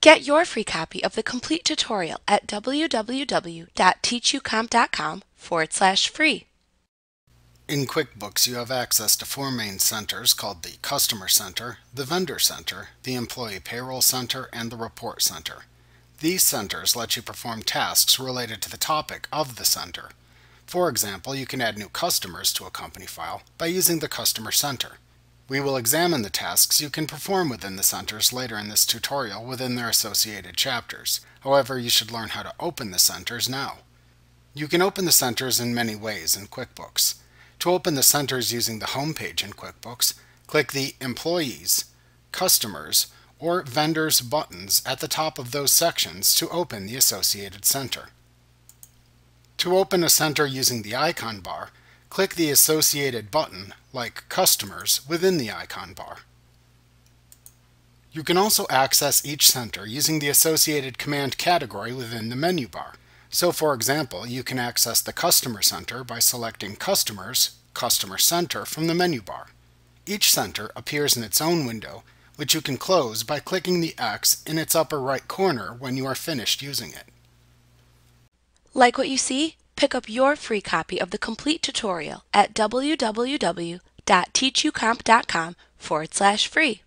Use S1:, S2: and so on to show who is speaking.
S1: Get your free copy of the complete tutorial at www.teachucomp.com/free.
S2: In QuickBooks, you have access to four main centers called the Customer Center, the Vendor Center, the Employee Payroll Center, and the Report Center. These centers let you perform tasks related to the topic of the center. For example, you can add new customers to a company file by using the Customer Center. We will examine the tasks you can perform within the centers later in this tutorial within their associated chapters. However, you should learn how to open the centers now. You can open the centers in many ways in QuickBooks. To open the centers using the home page in QuickBooks, click the Employees, Customers, or Vendors buttons at the top of those sections to open the associated center. To open a center using the icon bar, click the associated button, like Customers, within the icon bar. You can also access each center using the associated command category within the menu bar. So for example, you can access the Customer Center by selecting Customers, Customer Center from the menu bar. Each center appears in its own window, which you can close by clicking the X in its upper right corner when you are finished using it.
S1: Like what you see? Pick up your free copy of the complete tutorial at www.teachucomp.com/free.